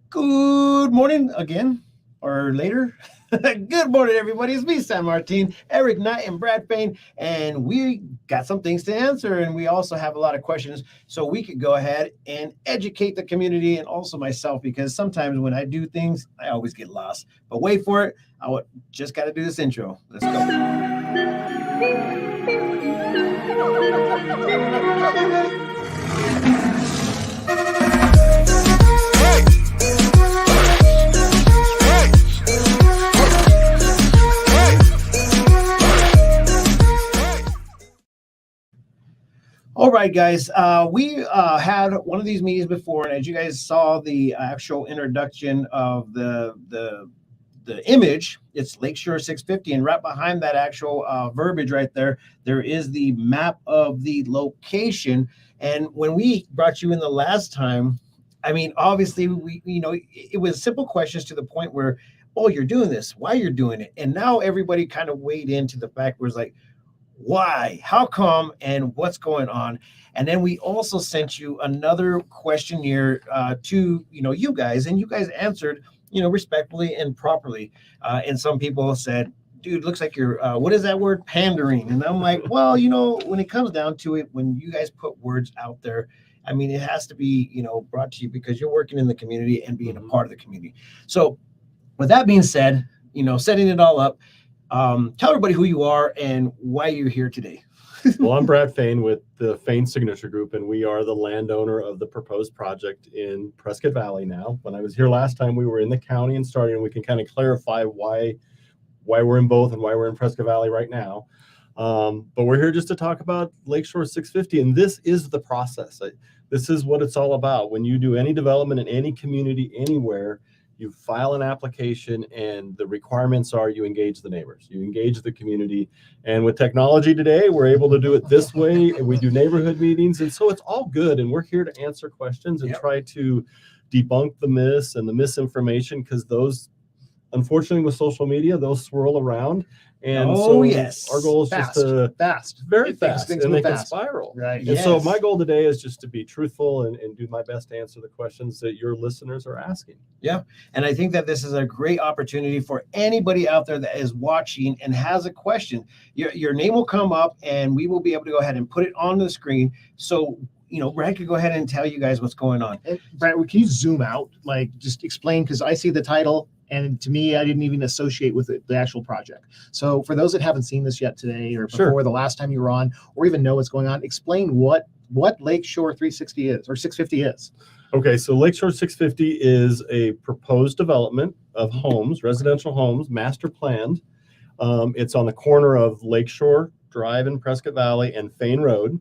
Good morning again, or later. Good morning, everybody. It's me, San Martin, Eric Knight, and Brad Fain, and we got some things to answer, and we also have a lot of questions, so we could go ahead and educate the community and also myself, because sometimes when I do things, I always get lost. But wait for it. Just got to do this intro. Let's go. All right, guys. We had one of these meetings before, and as you guys saw, the actual introduction of the image, it's Lakeshore 650, and right behind that actual verbiage right there is the map of the location. And when we brought you in the last time, I mean, obviously, it was simple questions to the point where, oh, you're doing this, why you're doing it, and now everybody kind of weighed into the fact where it's like, why, how come, and what's going on. And then we also sent you another questionnaire to you guys, and you guys answered respectfully and properly. And some people said, dude, looks like you're what is that word, pandering. And I'm like, well, when it comes down to it, when you guys put words out there, I mean, it has to be brought to you because you're working in the community and being a part of the community. So with that being said, setting it all up, tell everybody who you are and why you're here today. Well, I'm Brad Fain with the Fain Signature Group, and we are the landowner of the proposed project in Prescott Valley now. When I was here last time, we were in the county and starting, and we can kind of clarify why we're in both and why we're in Prescott Valley right now. But we're here just to talk about Lakeshore 650, and this is the process. This is what it's all about. When you do any development in any community anywhere, you file an application, and the requirements are you engage the neighbors, you engage the community. And with technology today, we're able to do it this way, and we do neighborhood meetings. And so it's all good. And we're here to answer questions and try to debunk the myths and the misinformation, because those, unfortunately, with social media, those swirl around. And yes, our goal is fast, just to very fast, things and they fast. can spiral. Right. And so my goal today is just to be truthful and do my best to answer the questions that your listeners are asking. Yeah. And I think that this is a great opportunity for anybody out there that is watching and has a question. Your name will come up, and we will be able to go ahead and put it on the screen. So Brad could go ahead and tell you guys what's going on. And Brad, can you zoom out? Like, just explain, because I see the title, and to me, I didn't even associate with it the actual project. So for those that haven't seen this yet today, or before the last time you were on, or even know what's going on, explain what Lakeshore 360 is, or 650 is. Okay, so Lakeshore 650 is a proposed development of homes, residential homes, master planned. It's on the corner of Lakeshore Drive in Prescott Valley and Fain Road,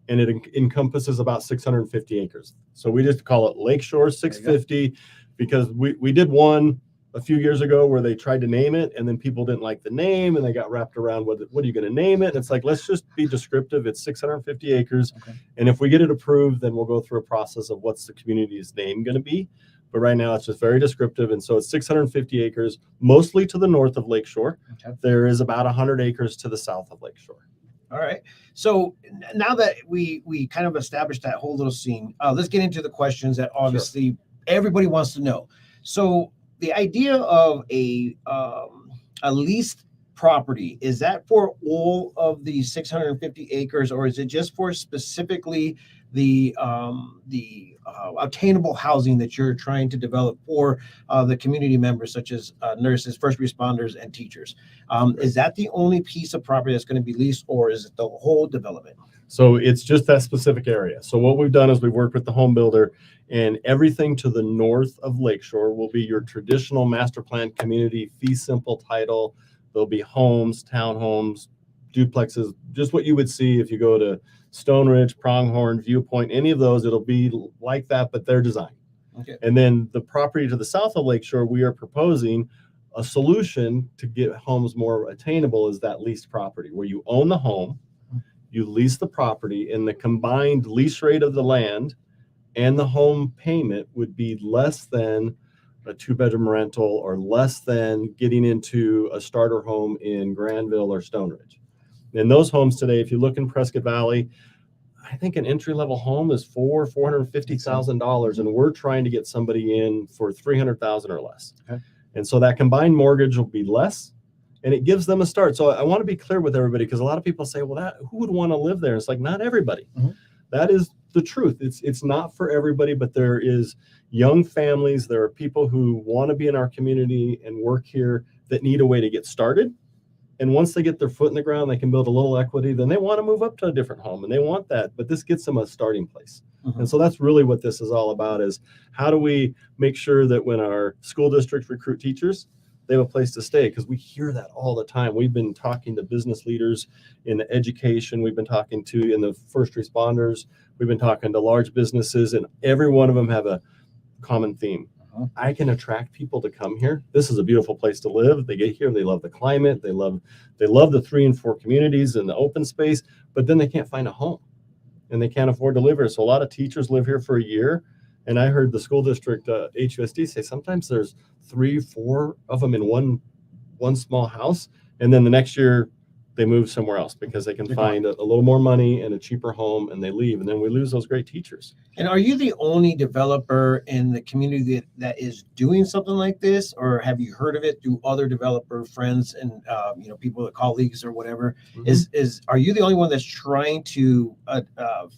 and it encompasses about 650 acres. So we just call it Lakeshore 650 because we did one a few years ago where they tried to name it, and then people didn't like the name, and they got wrapped around what are you going to name it? And it's like, let's just be descriptive. It's 650 acres. Okay. And if we get it approved, then we'll go through a process of what's the community's name going to be. But right now it's just very descriptive. And so it's 650 acres, mostly to the north of Lakeshore. Okay. There is about 100 acres to the south of Lakeshore. All right. So now that we kind of established that whole little scene, let's get into the questions that obviously everybody wants to know. So the idea of a leased property, is that for all of the 650 acres, or is it just for specifically the attainable housing that you're trying to develop for the community members, such as nurses, first responders, and teachers? Is that the only piece of property that's going to be leased, or is it the whole development? So it's just that specific area. So what we've done is we've worked with the home builder, and everything to the north of Lakeshore will be your traditional master plan community, fee simple title. There'll be homes, townhomes, duplexes, just what you would see if you go to Stone Ridge, Pronghorn, Viewpoint, any of those. It'll be like that, but they're designed. Okay. And then the property to the south of Lakeshore, we are proposing a solution to get homes more attainable, is that leased property where you own the home, you lease the property, and the combined lease rate of the land and the home payment would be less than a 2-bedroom rental, or less than getting into a starter home in Granville or Stone Ridge. And those homes today, if you look in Prescott Valley, I think an entry-level home is $450,000, and we're trying to get somebody in for $300,000 or less. Okay. And so that combined mortgage will be less, and it gives them a start. So I want to be clear with everybody, because a lot of people say, well, who would want to live there? It's like, not everybody. Mhm. That is the truth. It's not for everybody, but there is young families. There are people who want to be in our community and work here that need a way to get started. And once they get their foot in the ground, they can build a little equity, then they want to move up to a different home, and they want that. But this gets them a starting place. Mhm. And so that's really what this is all about, is how do we make sure that when our school districts recruit teachers, they have a place to stay? Because we hear that all the time. We've been talking to business leaders in education. We've been talking to in the first responders. We've been talking to large businesses, and every one of them have a common theme. I can attract people to come here. This is a beautiful place to live. They get here, they love the climate, they love the 3 and 4 communities and the open space, but then they can't find a home and they can't afford to live here. So a lot of teachers live here for a year. And I heard the school district HUSD say sometimes there's 3, 4 of them in one small house, and then the next year they move somewhere else because they can find a little more money and a cheaper home, and they leave, and then we lose those great teachers. And are you the only developer in the community that is doing something like this, or have you heard of it through other developer friends and people, colleagues or whatever? Mhm. Are you the only one that's trying to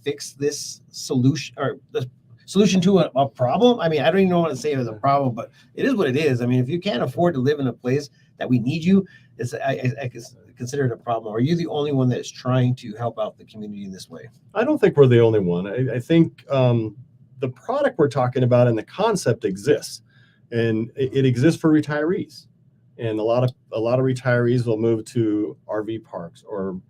fix this solution, or the solution to a problem? I mean, I don't even know what to say as a problem, but it is what it is. I mean, if you can't afford to live in a place that we need you, I consider it a problem. Are you the only one that is trying to help out the community in this way? I don't think we're the only one. I think the product we're talking about and the concept exists, and it exists for retirees. And a lot of retirees will move to RV parks or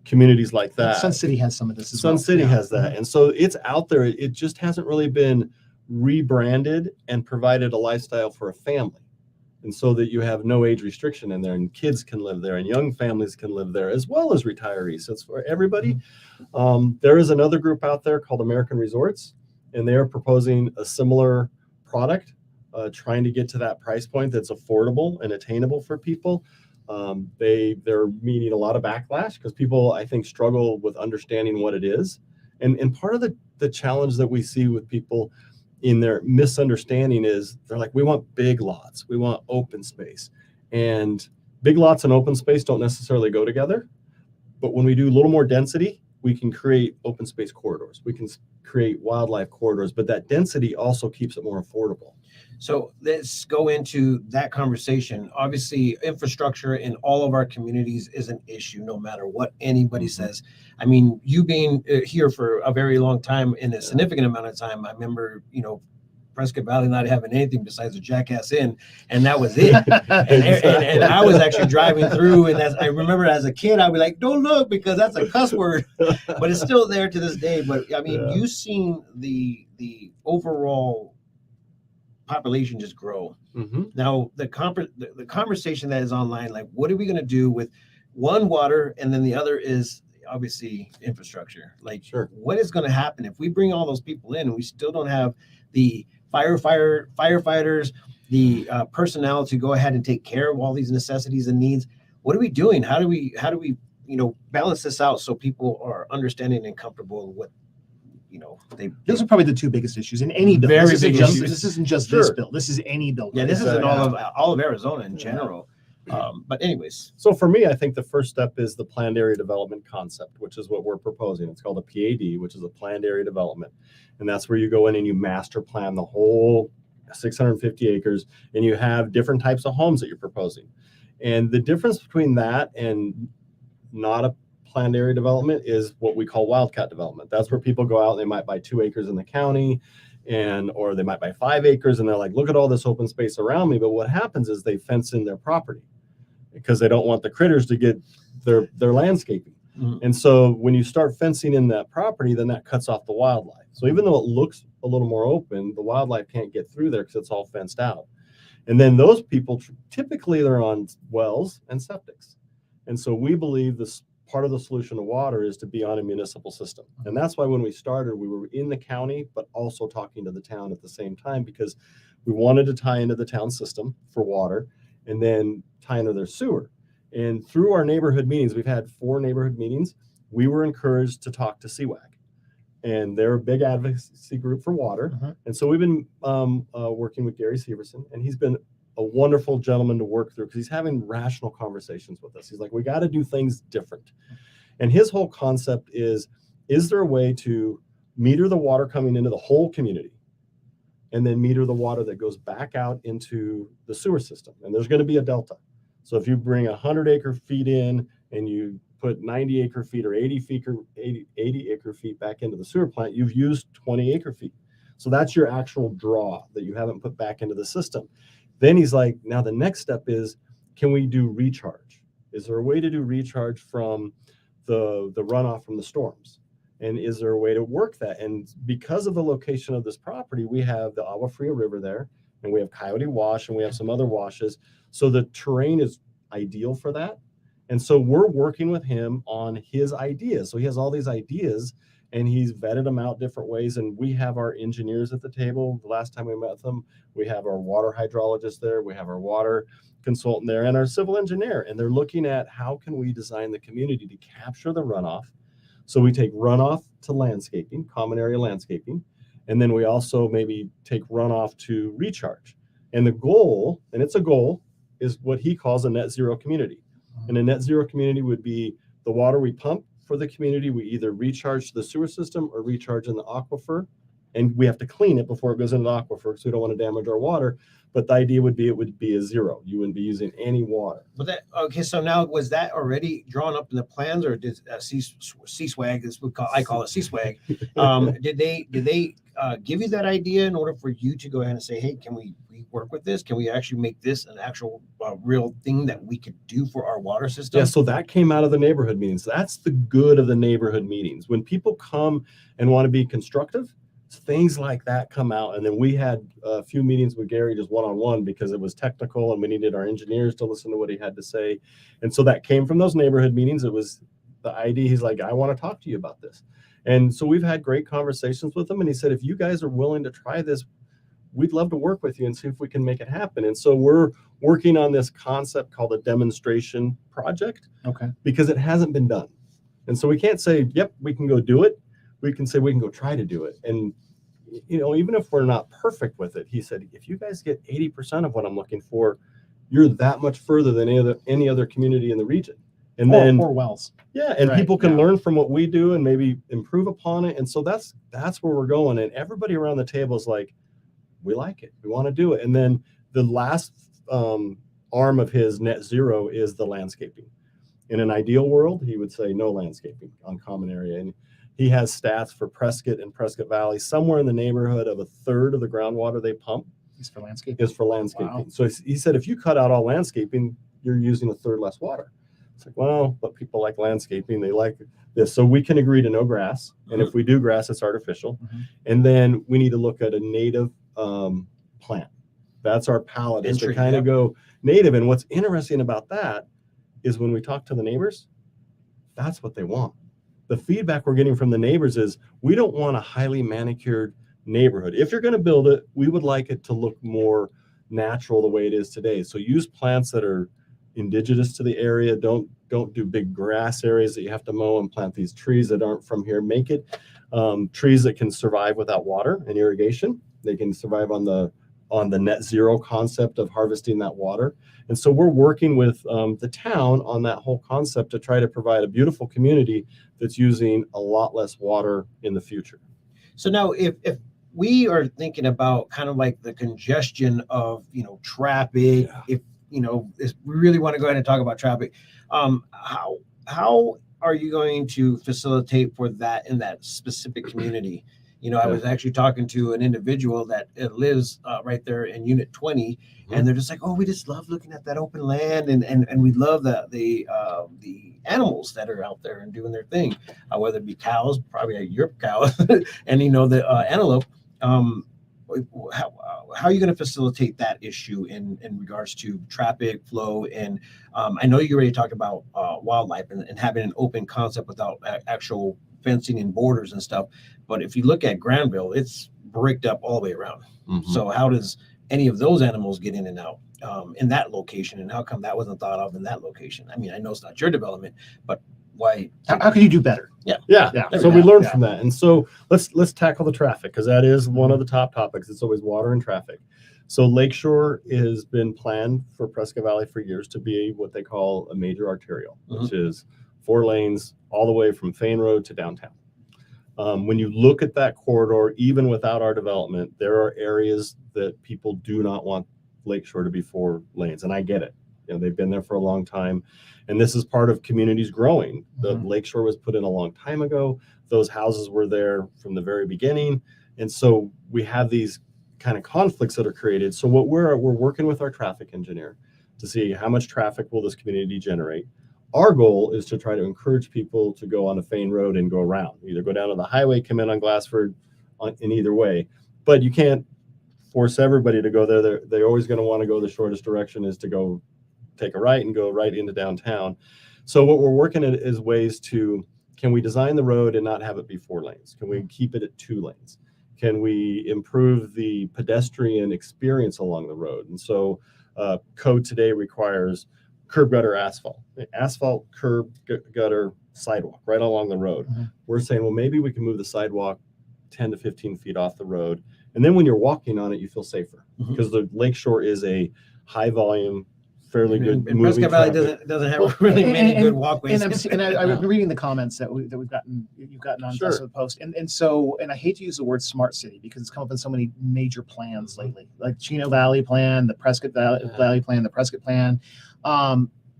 communities like that. Sun City has some of this as Sun well. City Yeah. has that. And so it's out there. It just hasn't really been rebranded and provided a lifestyle for a family. And so that you have no age restriction in there, and kids can live there, and young families can live there, as well as retirees. So it's for everybody. There is another group out there called American Resorts, and they are proposing a similar product, trying to get to that price point that's affordable and attainable for people. They're meeting a lot of backlash because people, I think, struggle with understanding what it is. And part of the challenge that we see with people in their misunderstanding is they're like, we want big lots, we want open space. And big lots and open space don't necessarily go together. But when we do a little more density, we can create open space corridors. We can create wildlife corridors, but that density also keeps it more affordable. So let's go into that conversation. Obviously, infrastructure in all of our communities is an issue, no matter what anybody says. I mean, you being here for a very long time, in a significant amount of time, I remember, Prescott Valley not having anything besides a Jackass Inn, and that was it. And I was actually driving through, and I remember as a kid, I'd be like, "Don't look," because that's a cuss word, but it's still there to this day. But I mean, you've seen the overall population just grow. Mm-hmm. Now the conversation that is online, like, what are we going to do with one, water, and then the other is obviously infrastructure? Like, Sure. What is going to happen if we bring all those people in and we still don't have the firefighters, the personnel to go ahead and take care of all these necessities and needs? What are we doing? How do we balance this out so people are understanding and comfortable with Those are probably the 2 biggest issues in any bill. Very This big isn't issues. this isn't just Sure. this bill. This is any bill. this is in Exactly. all of Arizona in general. But anyways, So for me, I think the first step is the planned area development concept, which is what we're proposing. It's called a PAD, which is a planned area development. And that's where you go in and you master plan the whole 650 acres, and you have different types of homes that you're proposing. And the difference between that and not a planned area development is what we call wildcat development. That's where people go out and they might buy 2 acres in the county, or they might buy 5 acres, and they're like, look at all this open space around me. But what happens is they fence in their property because they don't want the critters to get their landscaping. Mhm. And so when you start fencing in that property, then that cuts off the wildlife. So even though it looks a little more open, the wildlife can't get through there because it's all fenced out. And then those people, typically they're on wells and septics. And so we believe this part of the solution to water is to be on a municipal system. And that's why when we started, we were in the county, but also talking to the town at the same time, because we wanted to tie into the town system for water and then tie into their sewer. And through our neighborhood meetings, we've had 4 neighborhood meetings, we were encouraged to talk to CWAG. and they're a big advocacy group for water. And so we've been working with Gary Severson, and he's been a wonderful gentleman to work through because he's having rational conversations with us. He's like, we got to do things different. And his whole concept is there a way to meter the water coming into the whole community and then meter the water that goes back out into the sewer system? And there's going to be a delta. So if you bring 100 acre feet in and you put 90 acre feet or 80 acre feet back into the sewer plant, you've used 20 acre feet. So that's your actual draw that you haven't put back into the system. Then he's like, now the next step is, can we do recharge? Is there a way to do recharge from the runoff from the storms? And is there a way to work that? And because of the location of this property, we have the Agua Fria River there, and we have Coyote Wash, and we have some other washes. So the terrain is ideal for that. And so we're working with him on his ideas. So he has all these ideas, and he's vetted them out different ways. And we have our engineers at the table. The last time we met them, we have our water hydrologist there, we have our water consultant there, and our civil engineer. And they're looking at how can we design the community to capture the runoff. So we take runoff to landscaping, common area landscaping, and then we also maybe take runoff to recharge. And the goal, and it's a goal, is what he calls a net zero community. And a net zero community would be the water we pump for the community, we either recharge to the sewer system or recharge in the aquifer. And we have to clean it before it goes into the aquifer because we don't want to damage our water. But the idea would be it would be a zero. You wouldn't be using any water. But that, okay, so now was that already drawn up in the plans, or did C-SWAG, I call it C-SWAG, did they give you that idea in order for you to go ahead and say, hey, can we work with this? Can we actually make this an actual real thing that we could do for our water system? Yeah, so that came out of the neighborhood meetings. That's the good of the neighborhood meetings. When people come and want to be constructive, things like that come out. And then we had a few meetings with Gary just one-on-one because it was technical and we needed our engineers to listen to what he had to say. And so that came from those neighborhood meetings. It was the idea. He's like, I want to talk to you about this. And so we've had great conversations with him. And he said, if you guys are willing to try this, we'd love to work with you and see if we can make it happen. And so we're working on this concept called a demonstration project. Okay. Because it hasn't been done. And so we can't say, yep, we can go do it. We can say we can go try to do it. And, you know, even if we're not perfect with it, he said, if you guys get 80% of what I'm looking for, you're that much further than any other community in the region. And then more wells. Yeah, and right, people can learn from what we do and maybe improve upon it. And so that's where we're going. And everybody around the table is like, we like it. We want to do it. And then the last arm of his net zero is the landscaping. In an ideal world, he would say no landscaping on common area. And he has stats for Prescott and Prescott Valley. Somewhere in the neighborhood of a third of the groundwater they pump is for landscaping. Wow. So he said, if you cut out all landscaping, you're using a third less water. It's like, well, but people like landscaping. They like this. So we can agree to no grass. And if we do grass, it's artificial. And then we need to look at a native plant. That's our palette, is to kind of go native. And what's interesting about that is when we talk to the neighbors, that's what they want. The feedback we're getting from the neighbors is we don't want a highly manicured neighborhood. If you're going to build it, we would like it to look more natural the way it is today. So use plants that are indigenous to the area. Don't do big grass areas that you have to mow, and plant these trees that aren't from here. Make it trees that can survive without water and irrigation. They can survive on the net zero concept of harvesting that water. And so we're working with the town on that whole concept to try to provide a beautiful community that's using a lot less water in the future. So now if we are thinking about kind of like the congestion of, traffic, if we really want to go ahead and talk about traffic, how are you going to facilitate for that in that specific community? I was actually talking to an individual that lives right there in Unit 20, and they're just like, oh, we just love looking at that open land, and we love the animals that are out there and doing their thing, whether it be cows, probably your cows, and the antelope. How are you going to facilitate that issue in regards to traffic flow? And I know you already talked about wildlife and having an open concept without actual fencing and borders and stuff. But if you look at Granville, it's bricked up all the way around. So how does any of those animals get in and out in that location? And how come that wasn't thought of in that location? I mean, I know it's not your development, but why. How could you do better? Yeah. Yeah. So we learned Yeah. from that. And so let's tackle the traffic, because that is one of the top topics. It's always water and traffic. So Lakeshore has been planned for Prescott Valley for years to be what they call a major arterial, which is 4 lanes all the way from Fain Road to downtown. When you look at that corridor, even without our development, there are areas that people do not want Lakeshore to be 4 lanes, and I get it. You know, they've been there for a long time, and this is part of communities growing. The Lakeshore was put in a long time ago. Those houses were there from the very beginning, and so we have these kind of conflicts that are created. So what we're working with our traffic engineer to see how much traffic will this community generate. Our goal is to try to encourage people to go on a Fain Road and go around, either go down to the highway, come in on Glassford, in either way. But you can't force everybody to go there. They're always going to want to go the shortest direction is to go take a right and go right into downtown. So what we're working at is ways to, can we design the road and not have it be 4 lanes? Can we keep it at 2 lanes? Can we improve the pedestrian experience along the road? And so code today requires curb gutter asphalt, curb gutter, sidewalk right along the road. We're saying, well, maybe we can move the sidewalk 10 to 15 feet off the road. And then when you're walking on it, you feel safer because the Lakeshore is a high volume, fairly good And moving Prescott Valley traffic. doesn't have really many good walkways. I've been reading the comments that you've gotten on Sure. the post, and I hate to use the word smart city because it's come up in so many major plans lately, like Chino Valley plan, the Prescott Valley plan, the Prescott plan.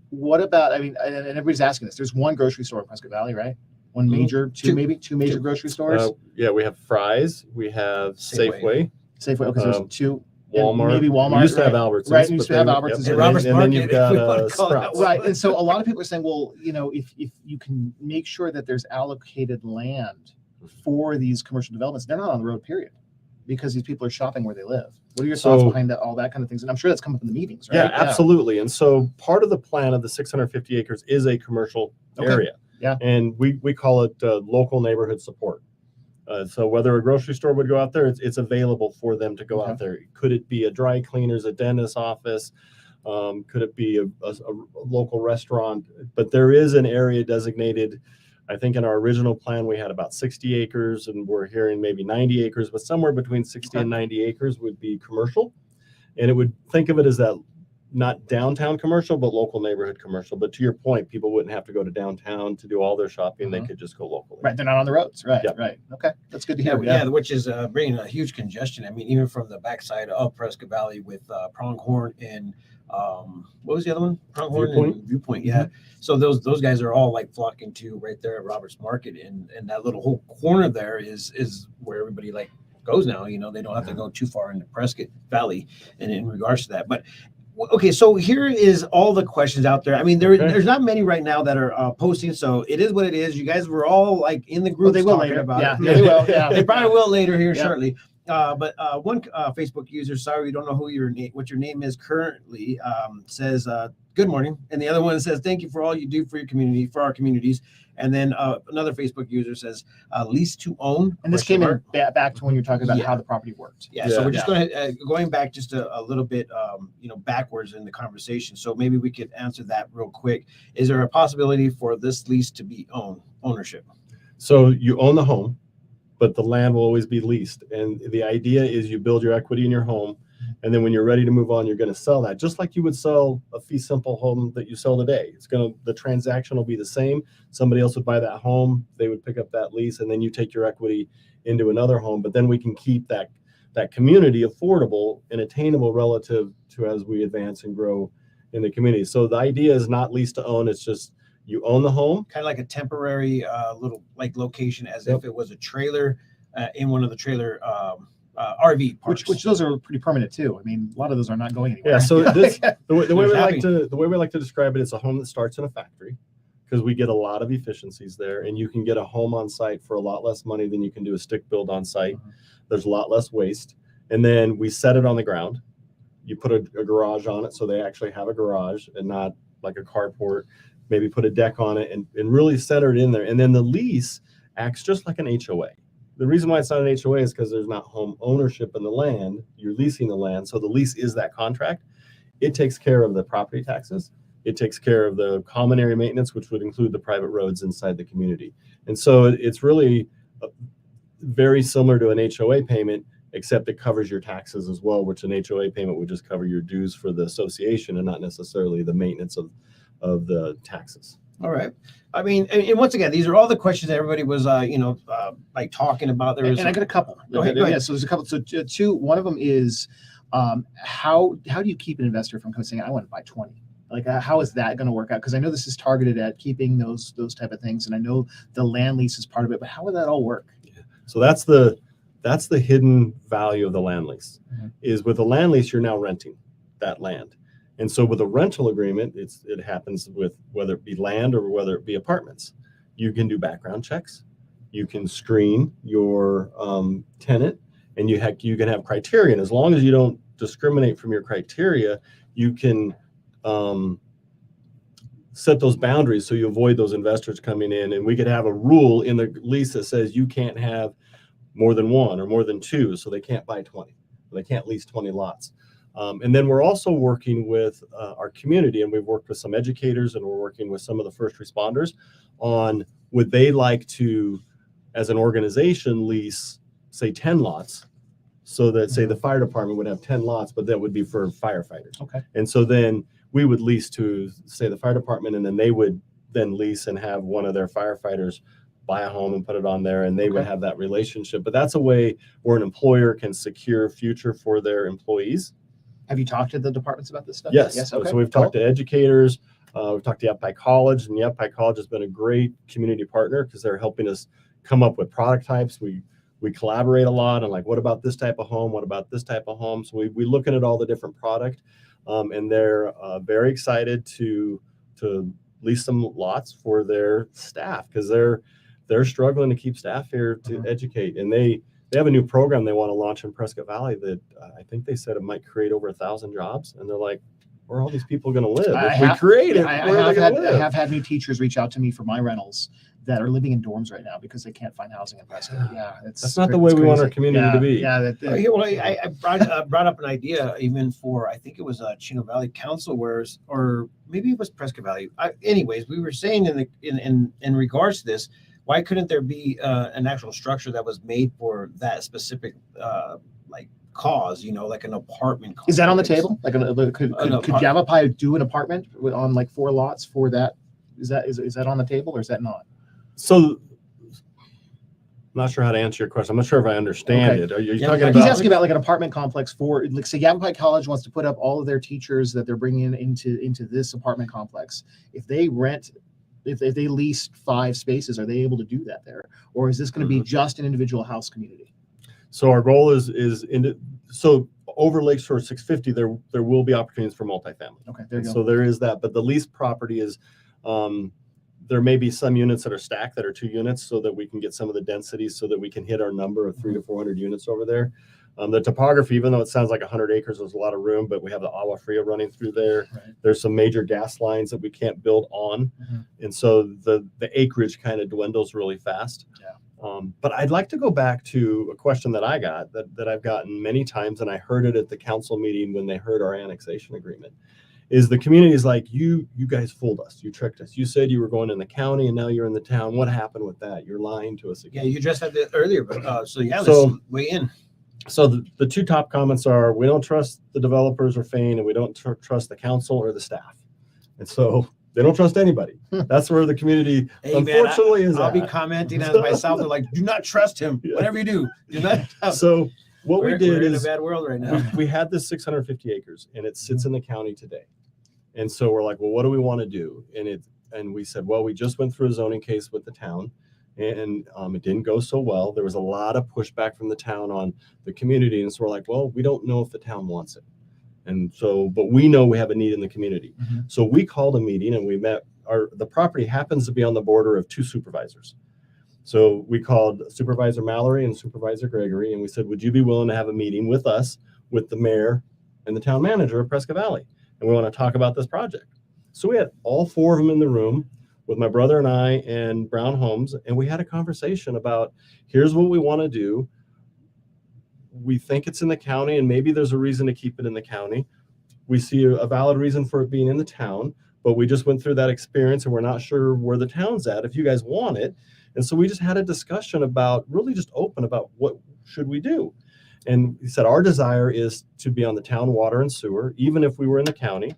What about? I mean, and everybody's asking this. There's one grocery store in Prescott Valley, right? One major, two major grocery stores. Yeah, we have Fry's, we have Safeway. Safeway. Okay, so there's 2. Walmart. Maybe Walmart. We used to have right. Albertsons. Right, we used to have Albertsons. And Robert's and then you've Market, if we got wanna call it Sprouts. Right, and so a lot of people are saying, well, you know, if you can make sure that there's allocated land for these commercial developments, they're not on the road, period, because these people are shopping where they live. What are your thoughts behind that, all that kind of things? And I'm sure that's come up in the meetings, right? Yeah, absolutely. And so part of the plan of the 650 acres is a commercial area. Yeah. And we call it local neighborhood support. So whether a grocery store would go out there, it's available for them to go out there. Could it be a dry cleaner's, a dentist's office? Could it be a local restaurant? But there is an area designated. I think in our original plan, we had about 60 acres and we're hearing maybe 90 acres, but somewhere between 60 and 90 acres would be commercial. And it would think of it as that, not downtown commercial, but local neighborhood commercial. But to your point, people wouldn't have to go to downtown to do all their shopping. They could just go locally. Right, they're not on the roads. Right, Yep. right. Okay, that's good to hear. Yeah, which is bringing a huge congestion. I mean, even from the backside of Prescott Valley with Pronghorn and what was the other one? Pronghorn and Viewpoint. Yeah. So those guys are all like flocking to right there at Robert's Market, and that little whole corner there is where everybody like goes now. You know, they don't have to go too far into Prescott Valley, and in regards to that, but. Okay, so here is all the questions out there. I mean, there's not many right now that are posting, so it is what it is. You guys were all like in the group talking about it. Yeah, they will. Yeah, they probably will later here shortly. But one Facebook user, sorry, we don't know what your name is currently, says good morning, and the other one says thank you for all you do for your community, for our communities. And then another Facebook user says lease to own. And this came in back to when you're talking about how the property worked. Yeah, so we're just going back just a little bit, backwards in the conversation. So maybe we could answer that real quick. Is there a possibility for this lease to be ownership? So you own the home, but the land will always be leased. And the idea is you build your equity in your home. And then when you're ready to move on, you're going to sell that just like you would sell a fee simple home that you sell today. The transaction will be the same. Somebody else would buy that home. They would pick up that lease and then you take your equity into another home. But then we can keep that community affordable and attainable relative to as we advance and grow in the community. So the idea is not lease to own. It's just you own the home. Kind of like a temporary little like location as if it was a trailer in one of the trailer RV parks. Which those are pretty permanent too. I mean, a lot of those are not going anywhere. Yeah. So the way we like to describe it, it's a home that starts in a factory because we get a lot of efficiencies there, and you can get a home on site for a lot less money than you can do a stick build on site. There's a lot less waste, and then we set it on the ground. You put a garage on it, so they actually have a garage and not like a carport. Maybe put a deck on it and really center it in there, and then the lease acts just like an HOA. The reason why it's not an HOA is because there's not home ownership in the land. You're leasing the land. So the lease is that contract. It takes care of the property taxes. It takes care of the common area maintenance, which would include the private roads inside the community. And so it's really very similar to an HOA payment, except it covers your taxes as well, which an HOA payment would just cover your dues for the association and not necessarily the maintenance of the taxes. All right. I mean, and once again, these are all the questions that everybody was, like talking about. There was, and I got a couple. Go ahead. Yeah, so there's a couple. So two. One of them is, how do you keep an investor from coming saying, I want to buy 20? Like, how is that going to work out? Because I know this is targeted at keeping those type of things, and I know the land lease is part of it. But how would that all work? So that's the hidden value of the land lease. Is with a land lease, you're now renting that land. And so with a rental agreement, it happens with whether it be land or whether it be apartments. You can do background checks. You can screen your tenant, and you can have criteria. And as long as you don't discriminate from your criteria, you can set those boundaries so you avoid those investors coming in. And we could have a rule in the lease that says you can't have more than one or more than two, so they can't buy 20. They can't lease 20 lots. And then we're also working with our community, and we've worked with some educators, and we're working with some of the first responders on would they like to, as an organization, lease, say, 10 lots, so that, say, the fire department would have 10 lots, but that would be for firefighters. Okay. And so then we would lease to, say, the fire department, and then they would then lease and have one of their firefighters buy a home and put it on there, and they would have that relationship. But that's a way where an employer can secure future for their employees. Have you talked to the departments about this stuff? Yes. Okay. So we've talked to educators. We've talked to Yavapai College, and Yavapai College has been a great community partner because they're helping us come up with product types. We collaborate a lot on, like, what about this type of home? What about this type of home? So we're looking at all the different product, and they're very excited to lease some lots for their staff because they're struggling to keep staff here to educate, and they have a new program they want to launch in Prescott Valley that I think they said it might create over 1,000 jobs. And they're like, where are all these people going to live? If we create it, where are they going to live? I have had new teachers reach out to me for my rentals that are living in dorms right now because they can't find housing in Prescott. Yeah, that's not the way we want our community to be. Yeah, I brought up an idea even for, I think it was Chino Valley Council, or maybe it was Prescott Valley. Anyways, we were saying in regards to this, why couldn't there be an actual structure that was made for that specific like cause? Like an apartment complex. Is that on the table? Like, could Yavapai do an apartment on like 4 lots for that? Is that on the table, or is that not? So, I'm not sure how to answer your question. I'm not sure if I understand it. Are you talking about? He's asking about like an apartment complex for, like, say, Yavapai College wants to put up all of their teachers that they're bringing into this apartment complex. If they lease 5 spaces, are they able to do that there, or is this going to be just an individual house community? So our goal is so over Lakeshore 650, there will be opportunities for multifamily. Okay, there you go. So there is that, but the leased property is, there may be some units that are stacked that are 2 units so that we can get some of the densities so that we can hit our number of 300 to 400 units over there. The topography, even though it sounds like 100 acres, there's a lot of room, but we have the Agua Fria running through there. Right. There's some major gas lines that we can't build on. And so the acreage kind of dwindles really fast. Yeah. But I'd like to go back to a question that I got that I've gotten many times, and I heard it at the council meeting when they heard our annexation agreement. Is the community is like, you guys fooled us. You tricked us. You said you were going in the county, and now you're in the town. What happened with that? You're lying to us again. Yeah, you just had that earlier, but let's weigh in. So the 2 top comments are, we don't trust the developers or Fain, and we don't trust the council or the staff. And so they don't trust anybody. That's where the community, unfortunately, is I'll at. be commenting as myself. They're like, do not trust him. Yeah. Whatever you do, do not. So what we did we're in a is bad world right now. we had this 650 acres, and it sits in the county today. And so we're like, well, what do we want to do? And we said, well, we just went through a zoning case with the town, and it didn't go so well. There was a lot of pushback from the town on the community. And so we're like, well, we don't know if the town wants it. And so, but we know we have a need in the community. So we called a meeting, and we met. The property happens to be on the border of 2 supervisors. So we called Supervisor Mallory and Supervisor Gregory, and we said, would you be willing to have a meeting with us, with the mayor and the town manager of Prescott Valley? And we want to talk about this project. So we had all 4 of them in the room with my brother and I and Brown Homes, and we had a conversation about, here's what we want to do. We think it's in the county, and maybe there's a reason to keep it in the county. We see a valid reason for it being in the town, but we just went through that experience and we're not sure where the town's at if you guys want it. And so we just had a discussion about really just open about what should we do. And he said, our desire is to be on the town water and sewer, even if we were in the county.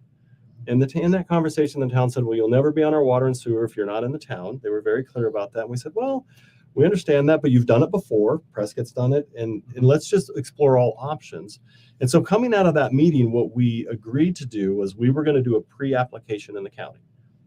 And in that conversation, the town said, well, you'll never be on our water and sewer if you're not in the town. They were very clear about that. And we said, well, we understand that, but you've done it before. Prescott's done it. And let's just explore all options. And so coming out of that meeting, what we agreed to do was we were going to do a pre-application in the county.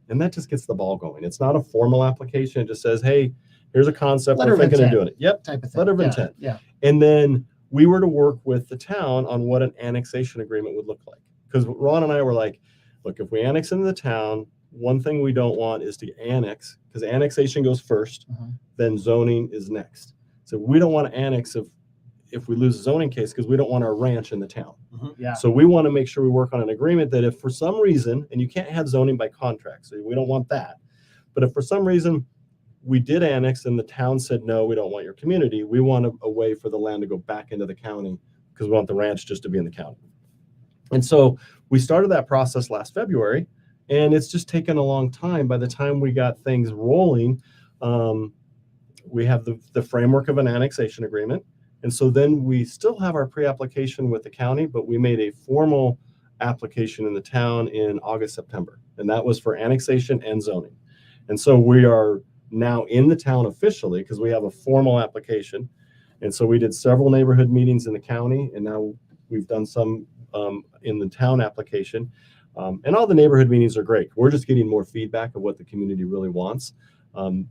And that just gets the ball going. It's not a formal application. It just says, hey, here's a concept. Letter We're of thinking of intent doing it. Yep. type of thing. Letter of Yeah, intent. Yeah. And then we were to work with the town on what an annexation agreement would look like. Because Ron and I were like, look, if we annex into the town, one thing we don't want is to annex, because annexation goes first, then zoning is next. So we don't want to annex if we lose a zoning case, because we don't want our ranch in the town. Yeah. So we want to make sure we work on an agreement that if for some reason, and you can't have zoning by contract, so we don't want that. But if for some reason we did annex and the town said, no, we don't want your community, we want a way for the land to go back into the county because we want the ranch just to be in the county. And so we started that process last February, and it's just taken a long time. By the time we got things rolling, we have the framework of an annexation agreement. And so then we still have our pre-application with the county, but we made a formal application in the town in August, September. And that was for annexation and zoning. And so we are now in the town officially because we have a formal application. And so we did several neighborhood meetings in the county, and now we've done some in the town application. And all the neighborhood meetings are great. We're just getting more feedback of what the community really wants.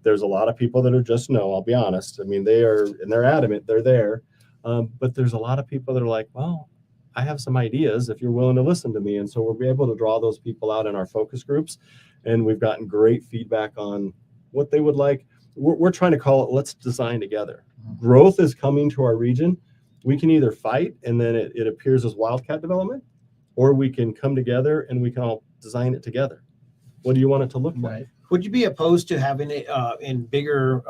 There's a lot of people that are just no, I'll be honest. I mean, they're adamant, they're there. But there's a lot of people that are like, well, I have some ideas if you're willing to listen to me. And so we'll be able to draw those people out in our focus groups. And we've gotten great feedback on what they would like. We're trying to call it, let's design together. Growth is coming to our region. We can either fight and then it appears as wildcat development, or we can come together and we can all design it together. What do you want it to look like? Would you be opposed to having it in bigger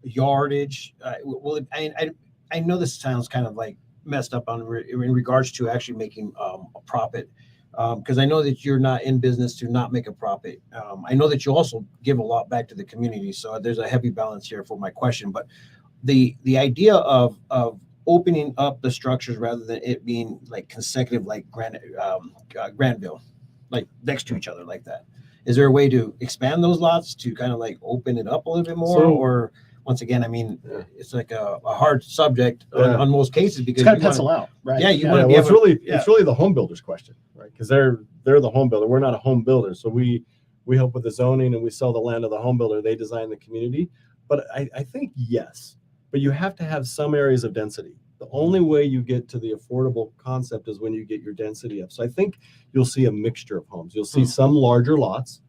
yardage? Well, I know this sounds kind of like messed up in regards to actually making a profit, because I know that you're not in business to not make a profit. I know that you also give a lot back to the community, so there's a heavy balance here for my question. But the idea of opening up the structures rather than it being like consecutive, like Granville, like next to each other like that. Is there a way to expand those lots to kind of like open it up a little bit more? Or once again, I mean, it's like a hard subject on most cases because it's got to pencil out, right? Yeah, you Yeah, want to well, be it's really the home builder's question, right? Because they're the home builder. We're not a home builder, so we help with the zoning and we sell the land to the home builder. They design the community. But I think yes, but you have to have some areas of density. The only way you get to the affordable concept is when you get your density up. So I think you'll see a mixture of homes. You'll see some larger lots,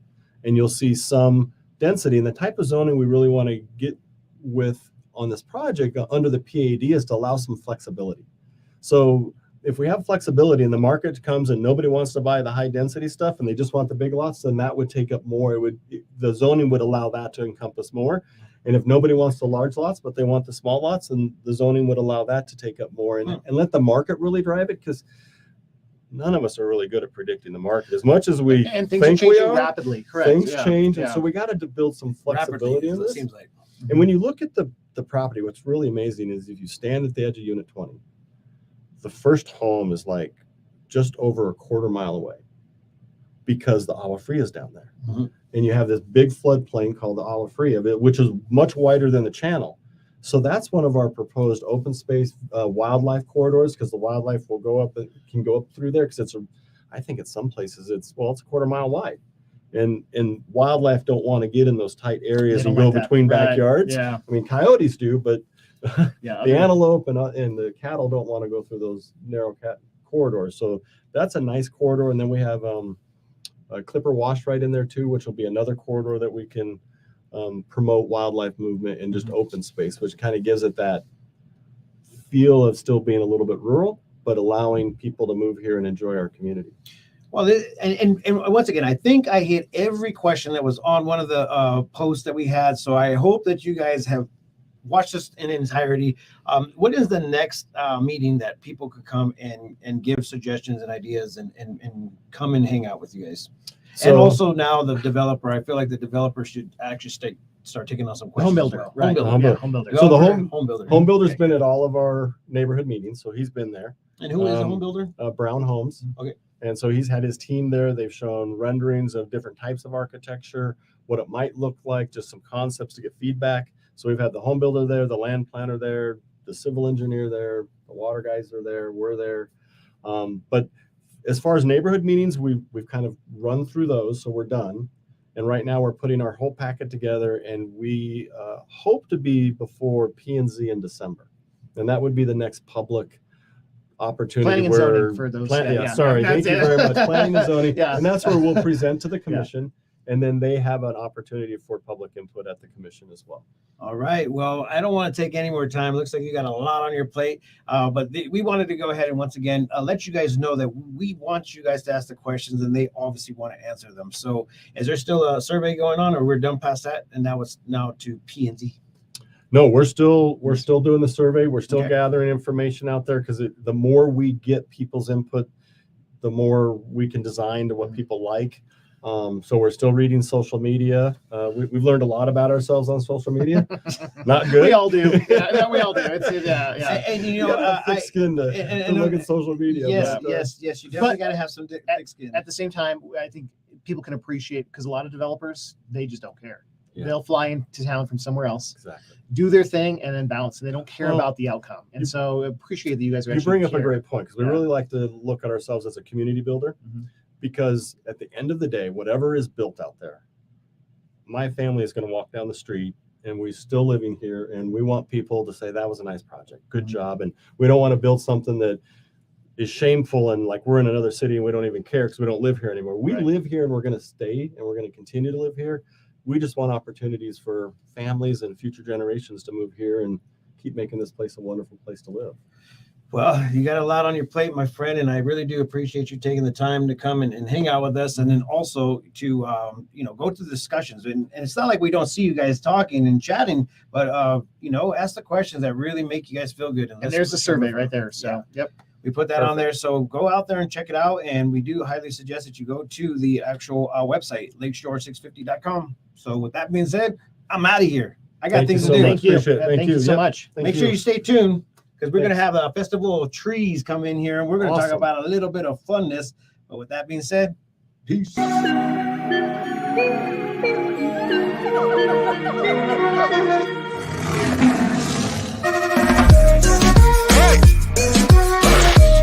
and you'll see some density. And the type of zoning we really want to get with on this project under the PAD is to allow some flexibility. So if we have flexibility and the market comes and nobody wants to buy the high density stuff and they just want the big lots, then that would take up more. The zoning would allow that to encompass more. And if nobody wants the large lots, but they want the small lots, then the zoning would allow that to take up more and let the market really drive it, because none of us are really good at predicting the market as much as we and things think are we changing are. rapidly. Correct. Things change, and Yeah. so we got to build some flexibility in it this. seems like. And when you look at the property, what's really amazing is if you stand at the edge of Unit 20, the first home is like just over a quarter mile away because the Agua Fria is down there. Mhm. And you have this big floodplain called the Agua Fria, which is much wider than the channel. So that's one of our proposed open space wildlife corridors, because the wildlife will go up and can go up through there, because I think at some places it's a quarter mile wide. And wildlife don't want to get in those tight areas They and don't go like that. between Right. backyards. Yeah. I mean, coyotes do, but Yeah. the antelope and the cattle don't want to go through those narrow corridors. So that's a nice corridor. And then we have a Clipper Wash right in there too, which will be another corridor that we can promote wildlife movement and just open space, which kind of gives it that feel of still being a little bit rural, but allowing people to move here and enjoy our community. Well, and once again, I think I hit every question that was on one of the posts that we had. So I hope that you guys have watched this in entirety. What is the next meeting that people could come and give suggestions and ideas and come and hang out with you guys? And also now the developer, I feel like the developer should actually start taking on some questions. Home builder, as well. right? Home builder. Home builder. So the Home builder. home builder's Okay. been at all of our neighborhood meetings, so he's been there. And who is a home builder? Brown Homes. Okay. And so he's had his team there. They've shown renderings of different types of architecture, what it might look like, just some concepts to get feedback. So we've had the home builder there, the land planner there, the civil engineer there, the water guys are there, we're there. But as far as neighborhood meetings, we've kind of run through those, so we're done. And right now we're putting our whole packet together, and we hope to be before P&Z in December. And that would be the next public opportunity. Planning and where zoning for those. Sorry, thank you very much. Planning and zoning. Yeah. And that's where we'll present to the commission, and then they have an opportunity for public input at the commission as well. All right. Well, I don't want to take any more time. Looks like you got a lot on your plate. But we wanted to go ahead and once again let you guys know that we want you guys to ask the questions, and they obviously want to answer them. So, is there still a survey going on, or we're done past that, and now it's to P&Z? No, we're still doing the survey. We're still Okay. gathering information out there, because the more we get people's input, the more we can design to what people like. So we're still reading social media. We've learned a lot about ourselves on social media. Not good. We all do. Yeah, we all do. Yeah. And you You know, got thick skin to look at social media. yes, but, yes, you definitely But got to have some thick skin. At the same time, I think people can appreciate, because a lot of developers, they just don't care. Yeah. They'll fly into town from somewhere else, Exactly. do their thing, and then bounce. And they don't care Well, about the outcome. And so appreciate that you guys are You actually bring up a care. great point, because we Yeah. really like to look at ourselves as a community builder, Mhm. because at the end of the day, whatever is built out there, my family is going to walk down the street, and we're still living here, and we want people to say that was a nice project, good Mhm. job. And we don't want to build something that is shameful and like we're in another city and we don't even care because we don't live here anymore. We Right. live here, and we're going to stay, and we're going to continue to live here. We just want opportunities for families and future generations to move here and keep making this place a wonderful place to live. Well, you got a lot on your plate, my friend, and I really do appreciate you taking the time to come and hang out with us, and then also to go to the discussions. And it's not like we don't see you guys talking and chatting, but ask the questions that really make you guys feel good. And there's the survey right there. So, yep. We put that on there, so go out there and check it out. And we do highly suggest that you go to the actual website, lakeshore650.com. So with that being said, I'm out of here. I got Thank you things so to do. much. Thank you. Appreciate it. Thank you so Yep. much. Thank Make you. sure you stay tuned, because we're going to Thanks. have a festival of trees come in here, and we're going to talk Awesome. about a little bit of funness. But with that being said, peace. Thank you.